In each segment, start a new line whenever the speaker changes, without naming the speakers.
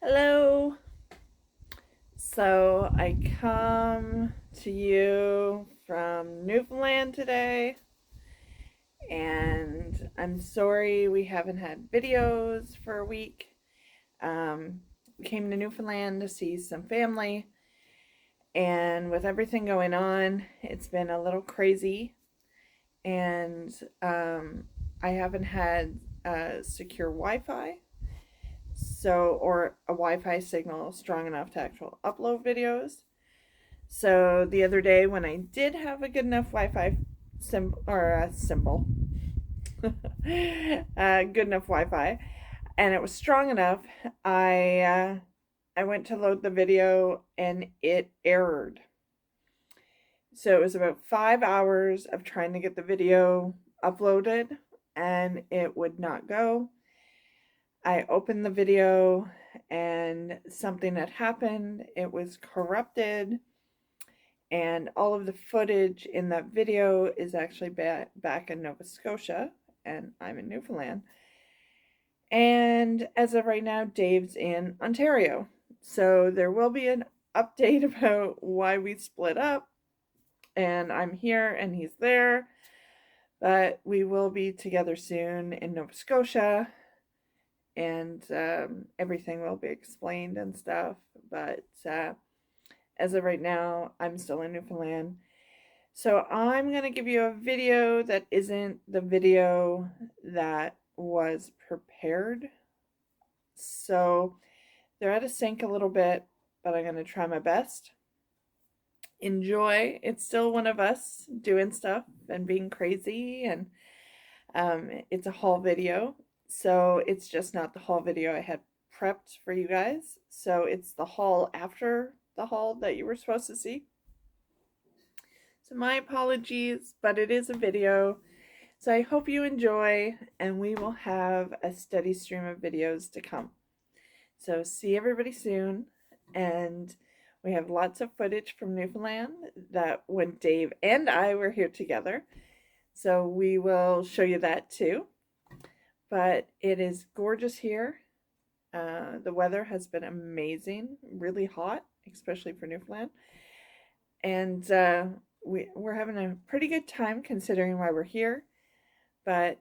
Hello. So I come to you from Newfoundland today, and I'm sorry we haven't had videos for a week. We came to Newfoundland to see some family, and with everything going on, it's been a little crazy, and I haven't had secure Wi Fi. So, or a Wi Fi signal strong enough to actually upload videos. So the other day when I did have a good enough Wi-Fi symbol, good enough Wi-Fi, and it was strong enough, I went to load the video and it errored. So it was about 5 hours of trying to get the video uploaded, and it would not go. I opened the video and something had happened. It was corrupted, and all of the footage in that video is actually back in Nova Scotia, and I'm in Newfoundland. And as of right now, Dave's in Ontario. So there will be an update about why we split up, and I'm here and he's there. But we will be together soon in Nova Scotia, and everything will be explained and stuff. But as of right now, I'm still in Newfoundland. So I'm going to give you a video that isn't the video that was prepared. So they're out of sync a little bit, but I'm going to try my best. Enjoy. It's still one of us doing stuff and being crazy, and it's a haul video. So it's just not the haul video I had prepped for you guys. So it's the haul after the haul that you were supposed to see. So my apologies, but it is a video. So I hope you enjoy, and we will have a steady stream of videos to come. So see everybody soon, and we have lots of footage from Newfoundland that when Dave and I were here together. So we will show you that too. But it is gorgeous here. The weather has been amazing, really hot, especially for Newfoundland. And we're having a pretty good time considering why we're here. But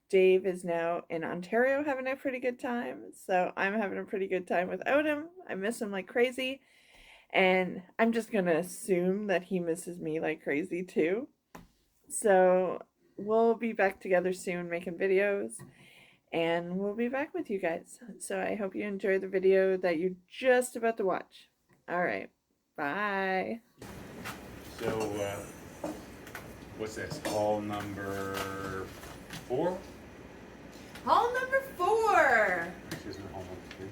Dave is now in Ontario having a pretty good time. So I'm having a pretty good time without him. I miss him like crazy. And I'm just going to assume that he misses me like crazy too. So we'll be back together soon making videos. And we'll be back with you guys. So I hope you enjoy the video that you're just about to watch. All right. Bye.
So, what's this? Hall number 4?
Hall number 4.
Which isn't hall number 3.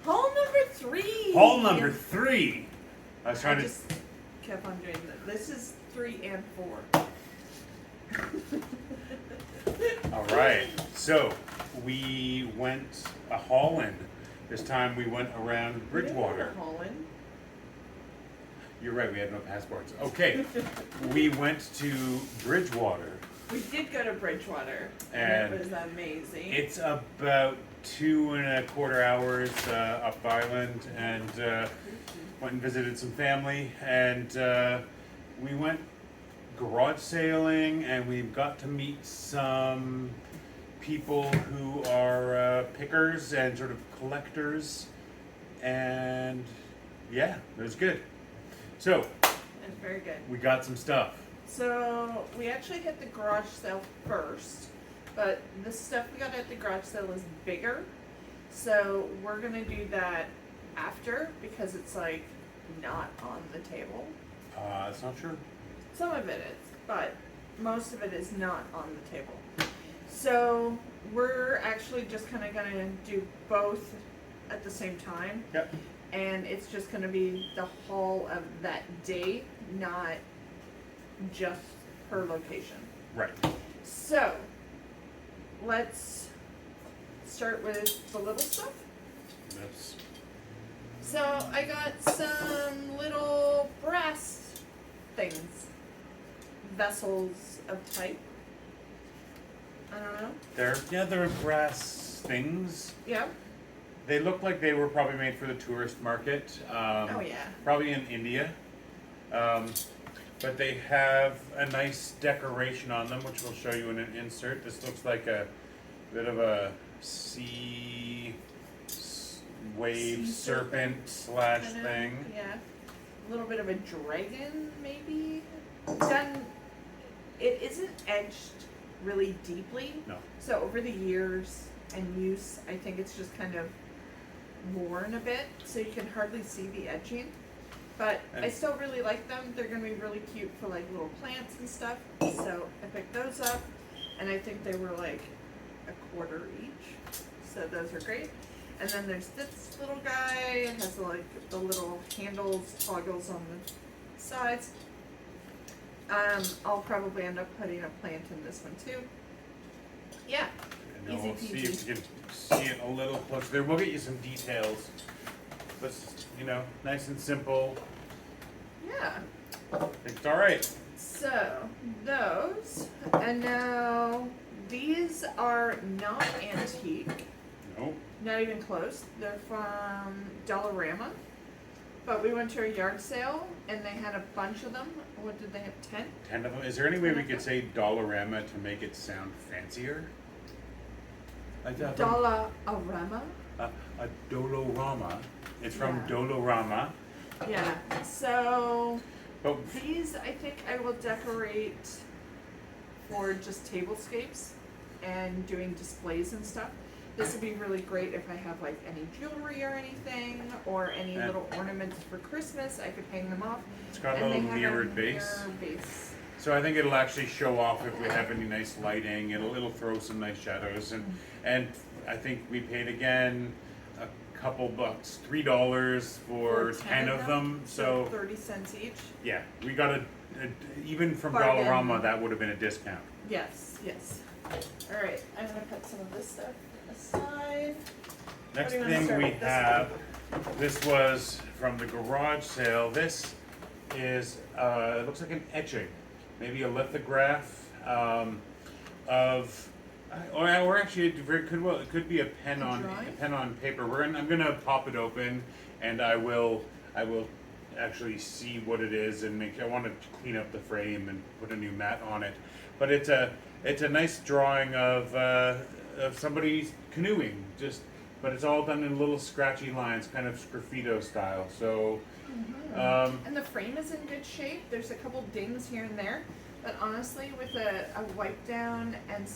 Hall number 3.
Hall number 3. I was
I
trying to.
just kept on doing that. This is 3 and 4.
All right. So we went a hauling. This time we went around Bridgewater.
Holland.
You're right. We had no passports. Okay. We went to Bridgewater.
We did go to Bridgewater,
And
it was amazing.
It's about 2.25 hours up island, and went and visited some family, and we went garage sailing, and we got to meet some people who are pickers and sort of collectors, and yeah, it was good. So
It's very good.
we got some stuff.
So we actually hit the garage sale first, but the stuff we got at the garage sale is bigger. So we're gonna do that after because it's like not on the table.
That's not true.
Some of it is, but most of it is not on the table. So we're actually just kind of gonna do both at the same time.
Yep.
And it's just gonna be the haul of that day, not just per location.
Right.
So let's start with the little stuff.
That's
So I got some little brass things, vessels of type. I don't know.
there are brass things.
Yeah.
They look like they were probably made for the tourist market.
Oh yeah.
Probably in India. Um, but they have a nice decoration on them, which we'll show you in an insert. This looks like a bit of a wave
Sea
serpent slash
kinda,
thing.
Yeah. A little bit of a dragon, maybe. Done. It isn't edged really deeply.
No.
So over the years and use, I think it's just kind of worn a bit, so you can hardly see the edging. But I
And-
still really like them. They're gonna be really cute for like little plants and stuff. So I picked those up, and I think they were like $1 each. So those are great. And then there's this little guy. It has like the little handles, toggles on the sides. I'll probably end up putting a plant in this one too. Yeah.
And
Easy
we'll see
peasy.
if you can see it a little closer. There, we'll get you some details. But nice and simple.
Yeah.
I think it's all right.
So those, and now these are not antique,
Nope.
not even close. They're from Dollarama, but we went to a yard sale and they had a bunch of them. What did they have? 10?
10 of them. Is there any way we could say Dollarama to make it sound fancier?
Dollarama.
A Dolorama. It's from
Yeah.
Dolorama.
Yeah. So
But
these I think I will decorate for just tablescapes and doing displays and stuff. This would be really great if I have like any jewelry or anything, or any
And-
little ornaments for Christmas. I could hang them off.
it's got a
And they
little
have
mirrored
a
base.
mirror base.
So I think it'll actually show off if we have any nice lighting. It'll throw some nice shadows, and I think we paid again a couple bucks, $3 for 10 of them. So
30 cents each.
yeah, we got even from
Bargain.
Dollarama that would have been a discount.
Yes, yes. All right, I'm gonna put some of this stuff aside.
Next
do you wanna
thing
start
we
with this?
have, this was from the garage sale. This is it looks like an etching, maybe a lithograph of, or actually it could be a pen
A
on
drawing?
paper. I'm gonna pop it open, and I will actually see what it is and I want to clean up the frame and put a new mat on it. But it's a nice drawing of somebody canoeing, but it's all done in little scratchy lines, kind of sgraffito style. So,
And the frame is in good shape. There's a couple dings here and there, but honestly, with a wipe down and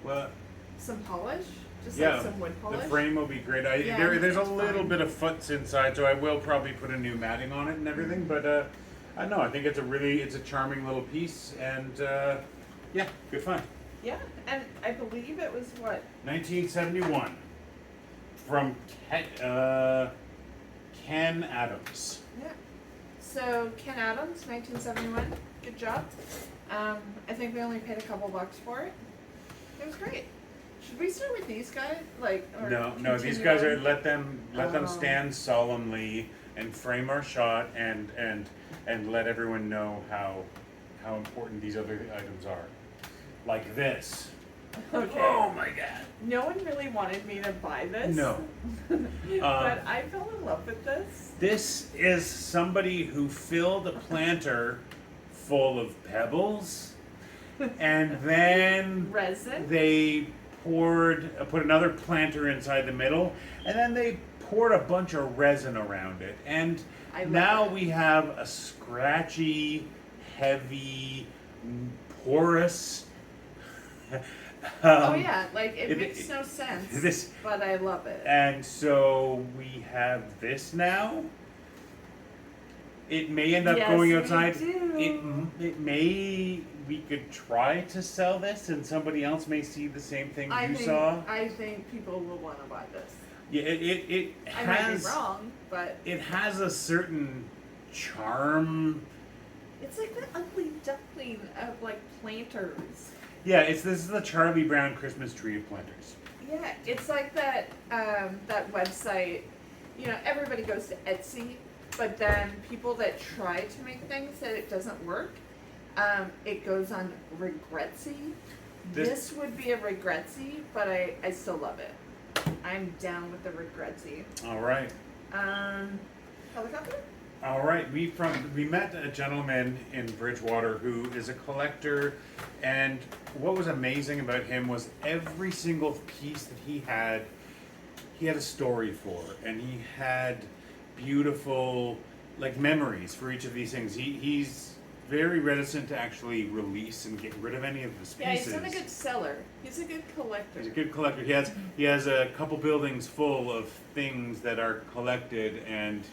well,
some polish, just
yeah,
like some wood polish.
the frame will be great.
Yeah,
There's a
it's
little
fine.
bit of foots inside, so I will probably put a new matting on it and everything. But I don't know. I think it's a charming little piece, and yeah, good fun.
Yeah, and I believe it was what?
1971 from Ken Adams.
Yeah. So Ken Adams, 1971. Good job. I think we only paid a couple bucks for it. It was great. Should we start with these guys? Or
No, these
continue
guys
on?
are let them
Oh.
stand solemnly and frame our shot and let everyone know how important these other items are. Like this.
Okay.
Oh my god.
No one really wanted me to buy this.
No.
But I fell in love with this.
This is somebody who filled a planter full of pebbles, and then
Resin.
they put another planter inside the middle, and then they poured a bunch of resin around it. And
I love
now
it.
we have a scratchy, heavy, porous.
Oh yeah, like it
it-
makes no sense.
this-
but I love it.
And so we have this now. It may end up
Yes,
going
we
outside.
do.
It may. We could try to sell this, and somebody else may see the same thing you saw.
I think people will want to buy this.
Yeah, it
I might be
has.
wrong, but
It has a certain charm.
it's like the ugly duckling of like planters.
Yeah, this is the Charlie Brown Christmas tree of planters.
Yeah, it's like that that website. You know, everybody goes to Etsy, but then people that try to make things that it doesn't work, it goes on Regretsy.
This-
This would be a Regretsy, but I still love it. I'm down with the regretsy.
All right.
Helicopter?
All right, we met a gentleman in Bridgewater who is a collector, and what was amazing about him was every single piece that he had a story for, and he had beautiful like memories for each of these things. He's very reticent to actually release and get rid of any of his
Yeah,
pieces.
he's not a good seller. He's a good collector.
He's a good collector. He has a couple buildings full of things that are collected, and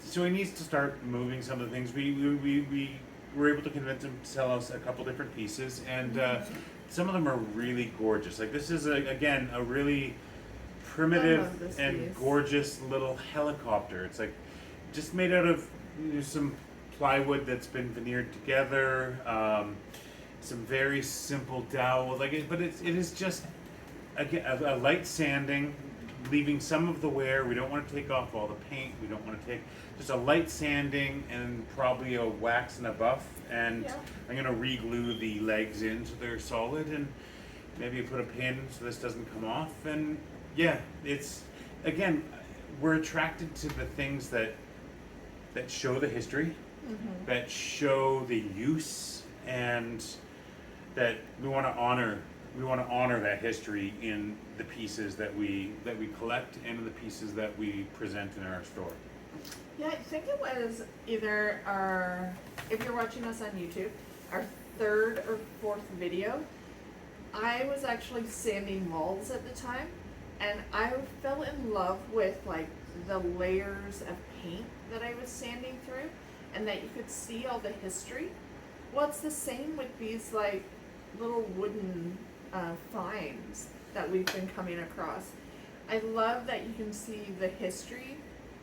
so he needs to start moving some of the things. We were able to convince him to sell us a couple different pieces, and some of them are really gorgeous. Like this is again a really primitive and
piece.
gorgeous little helicopter. It's like just made out of some plywood that's been veneered together. Some very simple dowels, but it is just again a light sanding, leaving some of the wear. We don't want to take off all the paint. We don't want to take just a light sanding and probably a wax and a buff. And
Yeah.
I'm gonna re-glue the legs in so they're solid, and maybe put a pin so this doesn't come off. And yeah, it's again, we're attracted to the things that show the history, that show the use, and that we want to honor. We want to honor that history in the pieces that we collect and in the pieces that we present in our store.
Yeah, I think it was either if you're watching us on YouTube, our third or fourth video. I was actually sanding walls at the time, and I fell in love with like the layers of paint that I was sanding through, and that you could see all the history. Well, it's the same with these like little wooden finds that we've been coming across. I love that you can see the history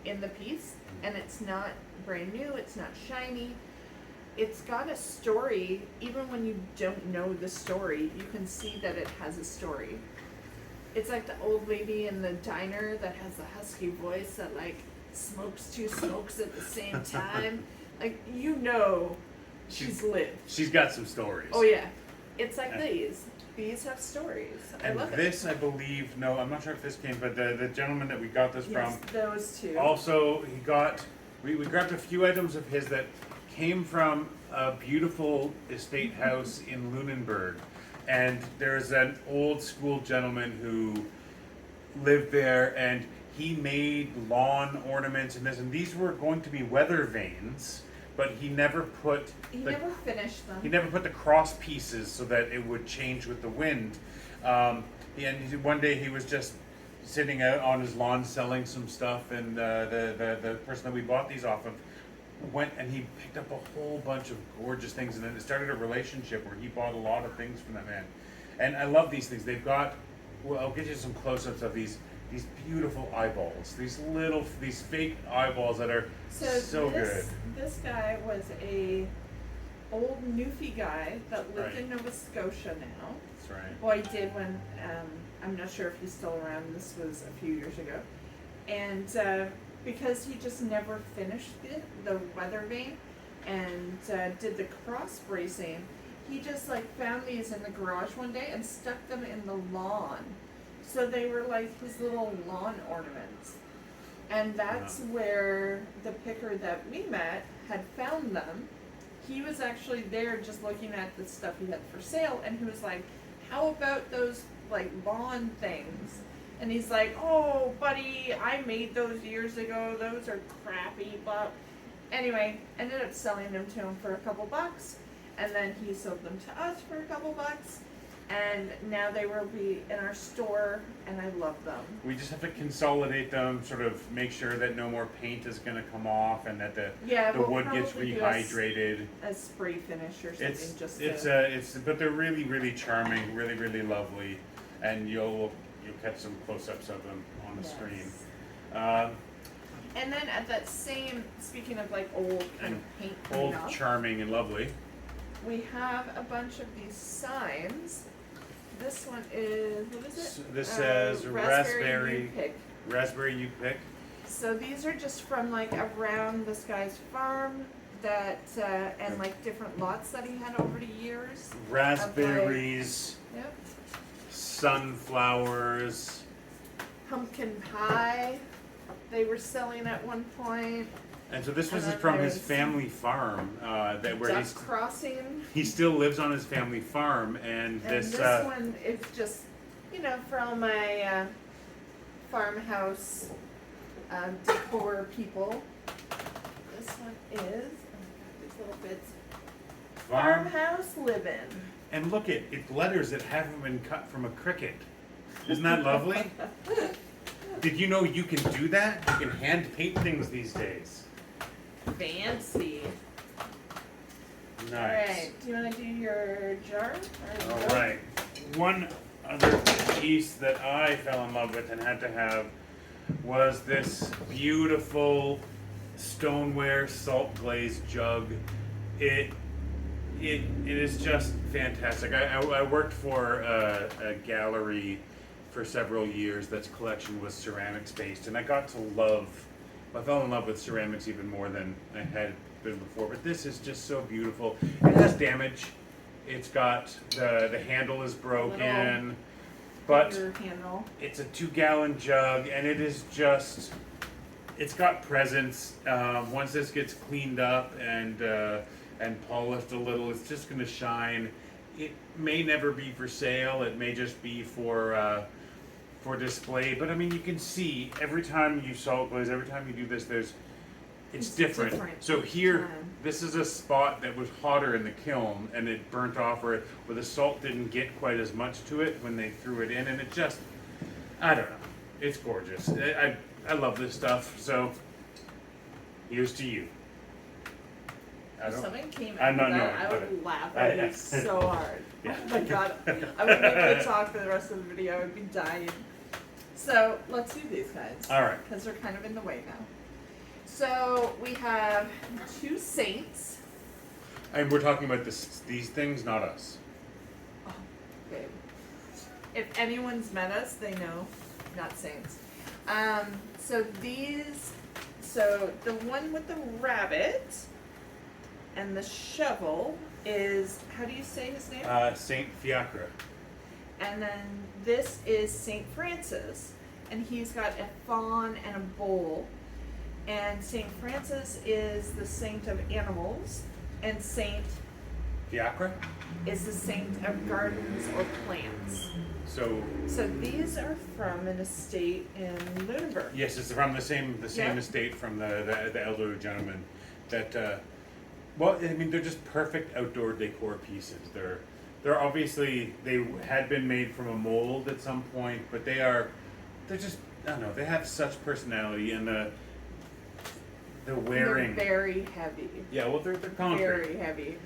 in the piece, and it's not brand new, it's not shiny. It's got a story. Even when you don't know the story, you can see that it has a story. It's like the old lady in the diner that has the husky voice that like smokes two smokes at the same time. Like, you know, she's lived.
She's got some stories.
Oh yeah, it's like these. These have stories. I love
this,
it.
I believe, no, I'm not sure if this came, but the gentleman that we got this
Yes,
from,
those two.
also he got, we grabbed a few items of his that came from a beautiful estate house in Lunenburg, and there's an old school gentleman who lived there, and he made lawn ornaments and this, and these were going to be weather vanes, but he never put
He never finished them.
he never put the cross pieces so that it would change with the wind. One day he was just sitting out on his lawn selling some stuff, and the person that we bought these off of went and he picked up a whole bunch of gorgeous things, and then it started a relationship where he bought a lot of things from that man. And I love these things. They've got, well, I'll get you some close-ups of these beautiful eyeballs, these fake eyeballs that are so good.
This guy was a old Newfie guy that lived
Right.
in Nova Scotia now.
That's right.
Well, he did when, I'm not sure if he's still around, this was a few years ago. And because he just never finished the weather vane, and did the cross bracing, he just like found these in the garage one day and stuck them in the lawn. So they were like his little lawn ornaments. And that's where the picker that we met had found them. He was actually there just looking at the stuff he had for sale, and he was like, how about those like lawn things? And he's like, oh buddy, I made those years ago, those are crappy, but anyway, ended up selling them to him for a couple bucks, and then he sold them to us for a couple bucks, and now they will be in our store, and I love them.
We just have to consolidate them, sort of make sure that no more paint is going to come off, and that the
We'll
wood gets
probably do
rehydrated.
a spray finish or something.
But they're really, really charming, really, really lovely, and you'll catch some close-ups of them on the screen.
And then at that same, speaking of like old kind of paint
Old,
coming off,
charming, and lovely.
we have a bunch of these signs. This one is, what is it?
This says raspberry
you pick.
Raspberry you pick.
So these are just from like around this guy's farm that, and like different lots that he had over the years.
Raspberries,
Yep.
sunflowers,
pumpkin pie they were selling at one point.
And so this was
And then
from his
there's
family farm, where
Duck crossing.
he still lives on his family farm, and
And
this.
this one is just, for all my farmhouse decor people. This one is, these little bits. Farmhouse living.
And look at it's letters that haven't been cut from a cricket. Isn't that lovely? Did you know you can do that? You can hand paint things these days.
Fancy.
Nice.
Alright, do you want to do your jar?
All right. One other piece that I fell in love with and had to have was this beautiful stoneware salt glazed jug. It is just fantastic. I worked for a gallery for several years that's collection was ceramics based, and I fell in love with ceramics even more than I had been before. But this is just so beautiful. It has damage. It's got the handle is broken, but
handle.
it's a 2-gallon jug, and it is just. It's got presence. Once this gets cleaned up and polished a little, it's just going to shine. It may never be for sale. It may just be for display. But I mean, you can see every time you salt glaze, every time you do this, it's different. So here, this is a spot that was hotter in the kiln, and it burnt off, where the salt didn't get quite as much to it when they threw it in, and it just, I don't know, it's gorgeous. I love this stuff. So here's to you.
If something came
I'm
out
not
of
knowing,
that, I
okay.
would laugh at you so hard.
Yeah.
Oh my god. I wouldn't be able to talk for the rest of the video. I would be dying. So let's do these guys.
All right.
Because they're kind of in the way now. So we have 2 saints.
And we're talking about these things, not us.
Oh, babe. If anyone's met us, they know, not saints. So the one with the rabbit and the shovel is, how do you say his name?
Saint Fiacre.
And then this is Saint Francis, and he's got a fawn and a bull. And Saint Francis is the saint of animals, and Saint
Fiacre?
is the saint of gardens or plants.
So
these are from an estate in Lunenburg.
yes, it's from the same
Yeah.
estate from the elderly gentleman. That well, I mean, they're just perfect outdoor decor pieces. They're obviously they had been made from a mold at some point, but they're just, I don't know, they have such personality, and the wearing.
They're very heavy.
Yeah, well, they're concrete.
Very heavy.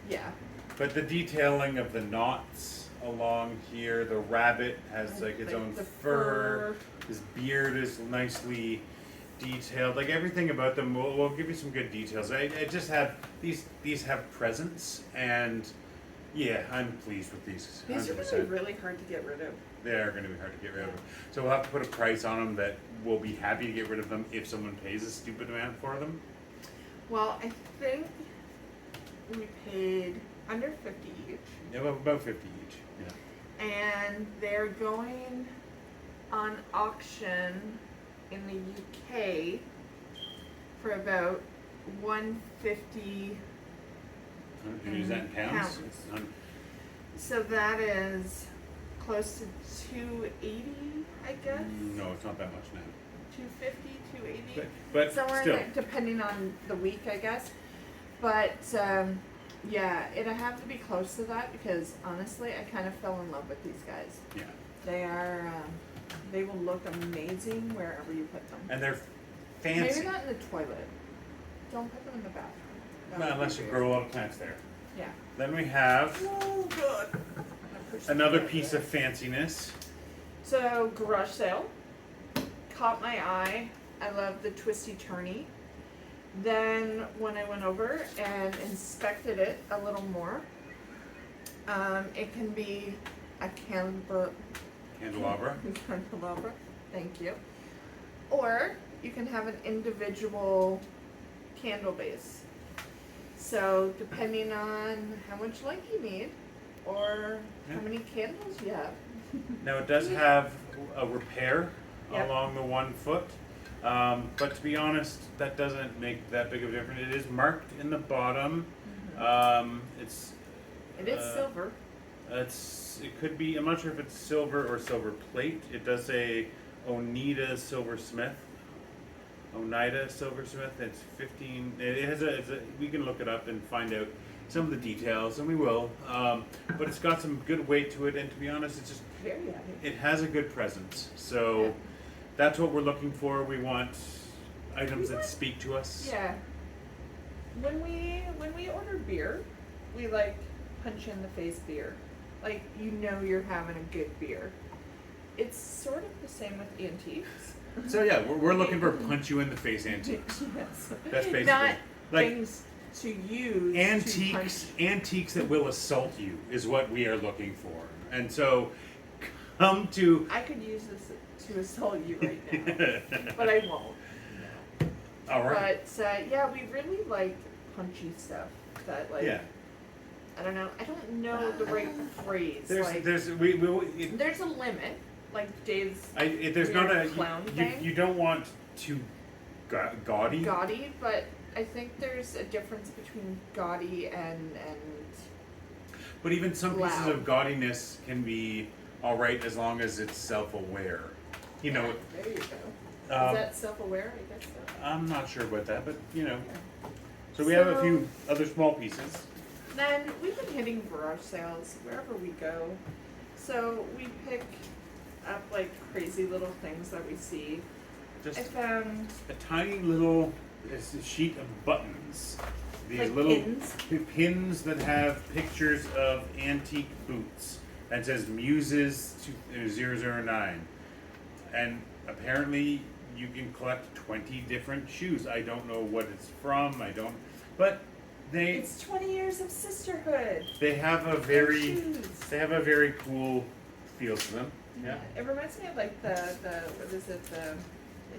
Yeah.
But the detailing of the knots along here, the rabbit has like its own
the
fur. His beard is nicely detailed. Like everything about them, we'll give you some good details. I just have these have presence, and yeah, I'm pleased with these.
These are going to be really hard to get rid of.
They are going to be hard to get rid of. So we'll have to put a price on them that we'll be happy to get rid of them if someone pays a stupid amount for them.
Well, I think we paid under 50 each.
Yeah, about 50 each. Yeah.
And they're going on auction in the UK for about $150.
Can you use that in pounds?
So that is close to $280, I guess.
No, it's not that much now.
$250, $280.
But
somewhere
still.
in there, depending on the week, I guess. But yeah, it'll have to be close to that, because honestly, I kind of fell in love with these guys.
Yeah.
They are, they will look amazing wherever you put them.
And they're fancy.
Maybe not in the toilet. Don't put them in the bathroom.
Well, unless you grow a lot of plants there.
Yeah.
Then we have
Oh, good.
another piece of fanciness.
So, garage sale. Caught my eye. I love the twisty turny. Then, when I went over and inspected it a little more, it can be a candelabra. Candelabra. Thank you. Or you can have an individual candle base. So, depending on how much light you need, or how many candles you have,
Now it does have a repair
Yep.
along the 1 foot, but to be honest, that doesn't make that big of a difference. It is marked in the bottom. It's
It is silver.
it could be. I'm not sure if it's silver or silver plate. It does say Oneida Silversmith. Oneida Silversmith. It's 15. It has a. We can look it up and find out some of the details, and we will. But it's got some good weight to it, and to be honest, it's just
Very heavy.
it has a good presence. So
Yeah.
that's what we're looking for. We want items that speak to us.
Yeah. When we order beer, we like punch in the face beer. Like you know you're having a good beer. It's sort of the same with antiques.
So yeah, we're looking for punch you in the face antiques.
Yes.
That's basically
Not
like
things to use.
antiques that will assault you is what we are looking for. And so come to
I could use this to assault you right now, but I won't.
all right.
But yeah, we really like punchy stuff. That like
Yeah.
I don't know. I don't know the right phrase.
There's
like,
there's
there's a limit. Like Dave's
there's
weird
not a
clown
you,
thing.
you don't want too gaudy.
Gaudy, but I think there's a difference between gaudy and
But even some pieces
loud.
of gaudiness can be all right as long as it's self-aware. You know,
There you go.
um,
Is that self-aware? I guess so.
I'm not sure about that, but you know. So we have a few other small pieces.
Then we've been hitting garage sales wherever we go. So we pick up like crazy little things that we see.
Just
I found
a tiny little sheet of buttons. These
like
little
pins.
pins that have pictures of antique boots. That says Muses 009. And apparently you can collect 20 different shoes. I don't know what it's from. But
It's 20 years of sisterhood.
they have a
And
very
shoes.
they have a very cool feel to them. Yeah.
It reminds me of like the what is it the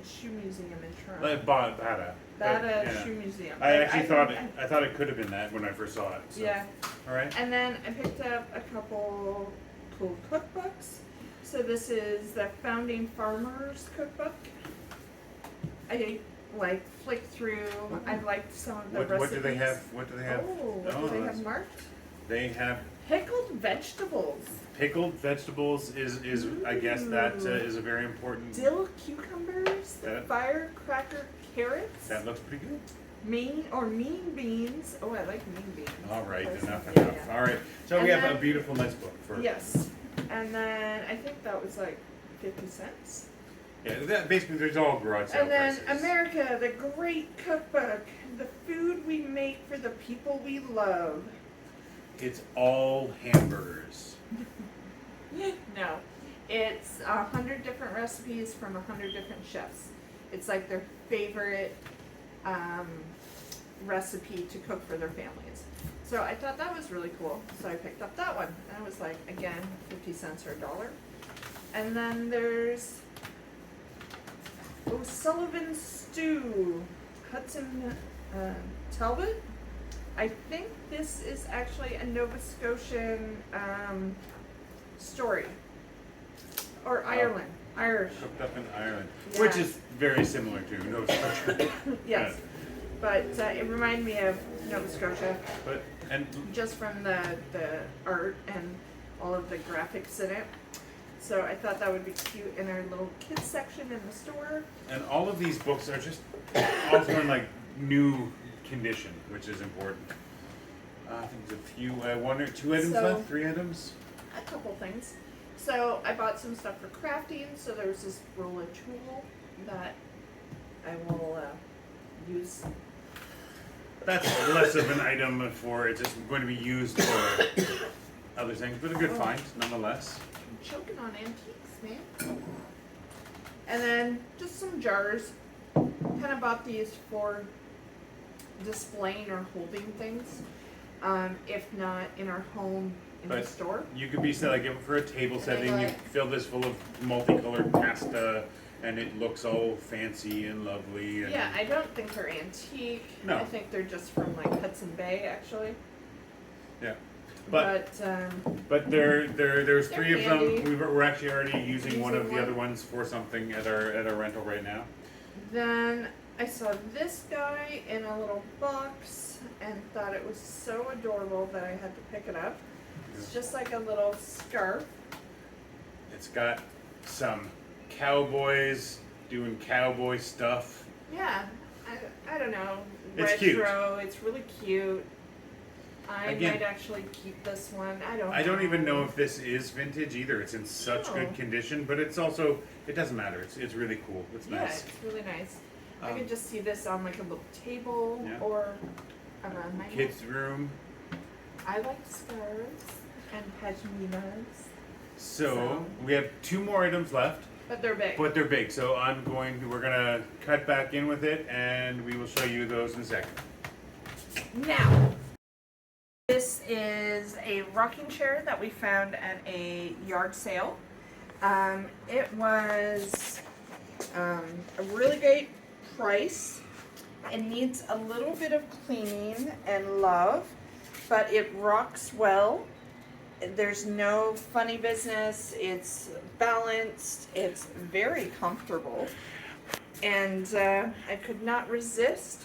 shoe museum in Toronto.
Like Bada.
Bada
Yeah.
Shoe Museum.
I actually thought
think
I thought it could have been that when I first saw it. So.
Yeah,
All right.
and then I picked up a couple cool cookbooks. So this is the Founding Farmers Cookbook. I like flicked through. I liked some of the recipes.
What do they have? What do they have?
Oh, what do they have marked?
They have
Pickled vegetables.
pickled vegetables. Is I guess that
Ooh.
is a very important.
Dill cucumbers,
That-
firecracker carrots,
That looks pretty good.
mean beans. Oh, I like mean beans.
All right,
Those
enough.
are- yeah, yeah.
All right. So
And
we have
then-
a beautiful nice book for.
Yes, and then I think that was like 50 cents.
Yeah. That basically there's all garage sale
And then
prices.
America, the Great Cookbook, the food we make for the people we love.
It's all hamburgers.
No, it's 100 different recipes from 100 different chefs. It's like their favorite recipe to cook for their families. So I thought that was really cool. So I picked up that one. And it was like, again, 50 cents or $1. And then there's O'Sullivan Stew, Hudson Talbot. I think this is actually a Nova Scotian story. Or Ireland. Irish.
Cooked up in Ireland,
Yeah.
which is very similar to Nova Scotia.
Yes. But it reminded me of Nova Scotia
But and
just from the art and all of the graphics in it. So I thought that would be cute in our little kids section in the store.
and all of these books are just also in like new condition, which is important. I think there's a few, one or two items
So-
left, 3 items.
A couple things. So I bought some stuff for crafting. So there was this roller tool that I will use.
That's less of an item for it's just going to be used for other things, but a good find nonetheless.
I'm choking on antiques, man. And then just some jars. Kind of bought these for displaying or holding things. If not in our home in the
But
store.
You could be like for a table
And I
setting, you
got-
fill this full of multicolored pasta, and it looks all fancy and lovely. And
Yeah, I don't think they're antique.
No.
I think they're just from like Hudson Bay, actually.
yeah. But there's
they're
three of
handy.
them. We're actually already using one
Using
of the
one.
other ones for something at our rental right now.
Then I saw this guy in a little box and thought it was so adorable that I had to pick it up. It's just like a little scarf.
It's got some cowboys doing cowboy stuff.
Yeah, I don't know.
It's cute.
Retro. It's really cute. I
Again,
might actually keep this one. I don't know.
I don't even know if this is vintage either. It's in such
No.
good condition, but it's also, it doesn't matter. It's really cool. It's
Yeah,
nice.
it's really nice. I
Um,
could just see this on like a little table
Yeah.
or around my neck.
Kids' room.
I like scarves and pashminas,
So we have 2 more items left,
but they're big.
but they're big. So we're gonna cut back in with it, and we will show you those in a second.
Now, this is a rocking chair that we found at a yard sale. It was a really great price. It needs a little bit of cleaning and love, but it rocks well. There's no funny business. It's balanced. It's very comfortable. And I could not resist.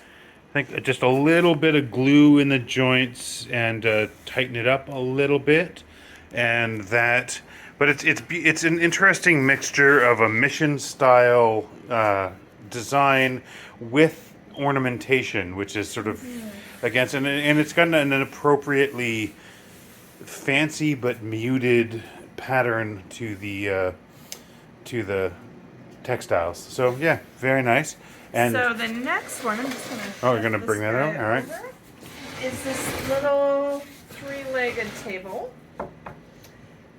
I think just a little bit of glue in the joints and tighten it up a little bit, and that. But it's an interesting mixture of a mission style design with ornamentation, which is sort of against, and it's got an appropriately fancy but muted pattern to the textiles. So yeah, very nice. And
So the next one, I'm just gonna.
Oh, you're
flip
gonna bring
this
that out?
guy
All right.
over, is this little 3-legged table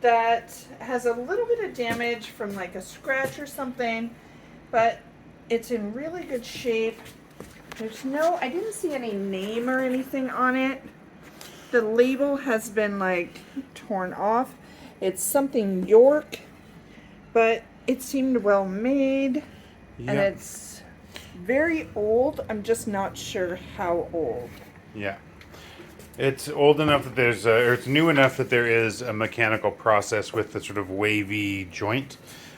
that has a little bit of damage from like a scratch or something, but it's in really good shape. I didn't see any name or anything on it. The label has been like torn off. It's something York, but it seemed well made, and
yeah,
it's very old. I'm just not sure how old.
yeah. It's old enough that or it's new enough that there is a mechanical process with the sort of wavy joint,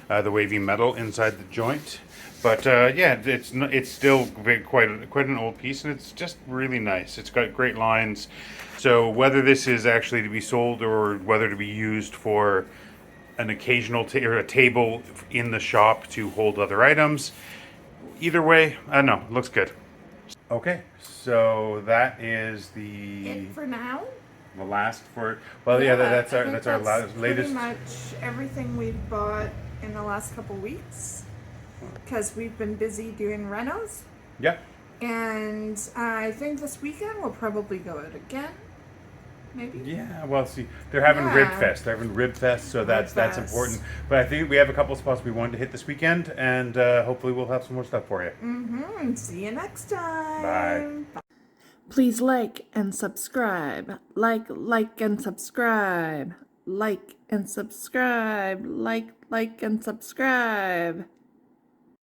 the wavy metal inside the joint. But yeah, it's still quite an old piece, and it's just really nice. It's got great lines. So whether this is actually to be sold or whether to be used for an occasional or a table in the shop to hold other items, either way, I don't know. It looks good. Okay, so that is
It for now.
the last for. Well, yeah, that's
I
our
think
that's our latest.
Pretty much everything we've bought in the last couple weeks, because we've been busy doing renos.
Yeah.
And I think this weekend we'll probably go out again. Maybe.
Yeah, well, see, they're having Rib
Yeah.
Fest. They're having Rib Fest, so that's
Fest.
important. But I think we have a couple of spots we wanted to hit this weekend, and hopefully we'll have some more stuff for you.
Mm-hmm. See you next time.
Bye.
Please like and subscribe. Like and subscribe. Like and subscribe. Like and subscribe.